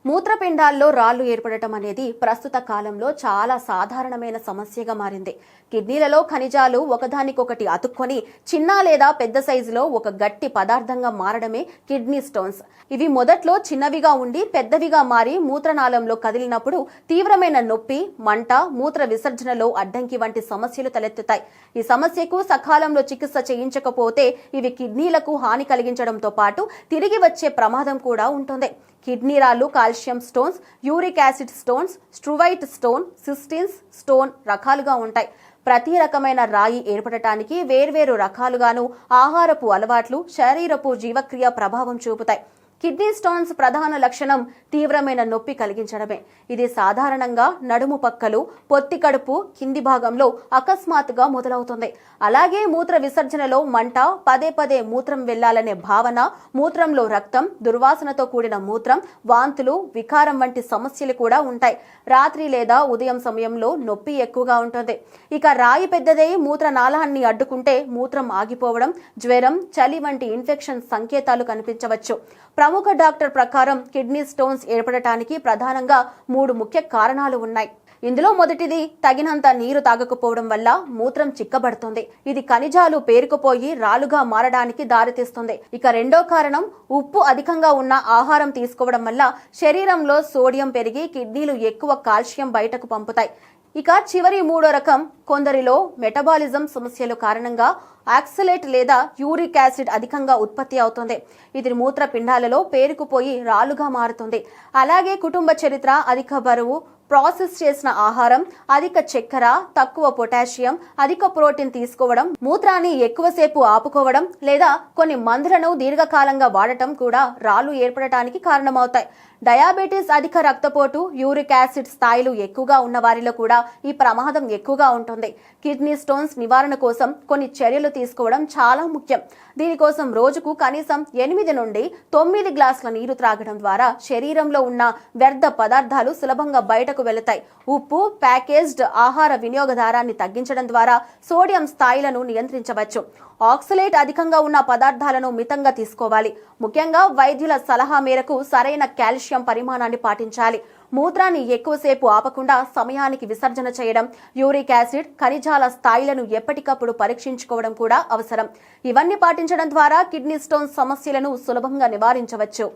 మూత్రపిండాల్లో రాళ్లు ఏర్పడటం అనేది ప్రస్తుత కాలంలో చాలా సాధారణమైన సమస్యగా మారింది. కిడ్నీలలో ఖనిజాలు ఒకదానికొకటి అతుక్కొని చిన్న లేదా పెద్ద సైజులో ఒక గట్టి పదార్థంగా మారడమే కిడ్నీ స్టోన్స్. ఇవి మొదట్లో చిన్నవిగా ఉండి పెద్దవిగా మారి మూత్రనాళంలో కదిలినప్పుడు తీవ్రమైన నొప్పి, మంట, మూత్ర విసర్జనలో అడ్డంకి వంటి సమస్యలు తలెత్తుతాయి. ఈ సమస్యకు సకాలంలో చికిత్స చేయించకపోతే ఇవి కిడ్నీలకు హాని కలిగించడంతో పాటు తిరిగి వచ్చే ప్రమాదం కూడా ఉంటుంది. కిడ్నీ రాళ్లు calcium stones, uric acid stones, struvite stone, cystines stone రకాలుగా ఉంటాయి. ప్రతి రకమైన రాయి ఏర్పడటానికి వేర్వేరు రకాలుగాను ఆహారపు అలవాట్లు, శరీరపు జీవక్రియ ప్రభావం చూపుతాయి. కిడ్నీ స్టోన్స్ ప్రధాన లక్షణం తీవ్రమైన నొప్పి కలిగించడమే. ఇది సాధారణంగా నడుము పక్కలు, పొత్తి కడుపు కింది భాగంలో అకస్మాత్తుగా మొదలవుతుంది. అలాగే మూత్ర విసర్జనలో మంట, పదే పదే మూత్రం వెళ్లాలనే భావన, మూత్రంలో రక్తం, దుర్వాసనతో కూడిన మూత్రం, వాంతులు, వికారం వంటి సమస్యలు కూడా ఉంటాయి. రాత్రి లేదా ఉదయం సమయంలో నొప్పి ఎక్కువగా ఉంటుంది. ఇక రాయి పెద్దదై మూత్రనాళాన్ని అడ్డుకుంటే మూత్రం ఆగిపోవడం, జ్వరం, చలి వంటి ఇన్ఫెక్షన్ సంకేతాలు కనిపించవచ్చు. ప్రముఖ డాక్టర్ ప్రకారం కిడ్నీ స్టోన్స్ ఏర్పడటానికి ప్రధానంగా 3 ముఖ్య కారణాలు ఉన్నాయి. ఇందులో మొదటిది తగినంత నీరు తాగకపోవడం వల్ల మూత్రం చిక్కబడుతుంది. ఇది ఖనిజాలు పేరుకుపోయి రాళ్లుగా మారడానికి దారితీస్తుంది. ఇక రెండో కారణం ఉప్పు అధికంగా ఉన్న ఆహారం తీసుకోవడం వల్ల శరీరంలో సోడియం పెరిగి కిడ్నీలు ఎక్కువ కాల్షియం బయటకు పంపుతాయి. ఇక చివరి మూడో రకం కొందరిలో మెటబాలిజం సమస్యల కారణంగా ఆక్సలేట్ లేదా యూరిక్ యాసిడ్ అధికంగా ఉత్పత్తి అవుతుంది. ఇది మూత్రపిండాలలో పేరుకుపోయి రాళ్లుగా మారుతుంది. అలాగే కుటుంబ చరిత్ర, అధిక బరువు, ప్రాసెస్ చేసిన ఆహారం, అధిక చక్కెర, తక్కువ పొటాషియం, అధిక ప్రోటీన్ తీసుకోవడం, మూత్రాన్ని ఎక్కువసేపు ఆపుకోవడం లేదా కొన్ని మందులను దీర్ఘకాలంగా వాడటం కూడా రాళ్లు ఏర్పడటానికి కారణమవుతాయి. డయాబెటీస్, అధిక రక్తపోటు, యూరిక్ యాసిడ్ స్థాయిలు ఎక్కువగా ఉన్న వారిలో కూడా ఈ ప్రమాదం ఎక్కువగా ఉంటుంది. కిడ్నీ స్టోన్స్ నివారణ కోసం కొన్ని చర్యలు తీసుకోవడం చాలా ముఖ్యం. దీనికోసం రోజుకు కనీసం 8 నుండి 9 గ్లాసుల నీరు త్రాగడం ద్వారా శరీరంలో ఉన్న వ్యర్థ పదార్థాలు సులభంగా బయటకు వెళతాయి. ఉప్పు, ప్యాకేజ్డ్ ఆహార వినియోగదారాన్ని తగ్గించడం ద్వారా సోడియం స్థాయిలను నియంత్రించవచ్చు. ఆక్సలేట్ అధికంగా ఉన్న పదార్థాలను మితంగా తీసుకోవాలి. ముఖ్యంగా వైద్యుల సలహా మేరకు సరైన కాల్షియం పరిమాణాన్ని పాటించాలి. మూత్రాన్ని ఎక్కువసేపు ఆపకుండా సమయానికి విసర్జన చేయడం, యూరిక్ యాసిడ్, ఖనిజాల స్థాయిలను ఎప్పటికప్పుడు పరీక్షించుకోవడం కూడా అవసరం. ఇవన్నీ పాటించడం ద్వారా కిడ్నీ స్టోన్ సమస్యలను సులభంగా నివారించవచ్చు.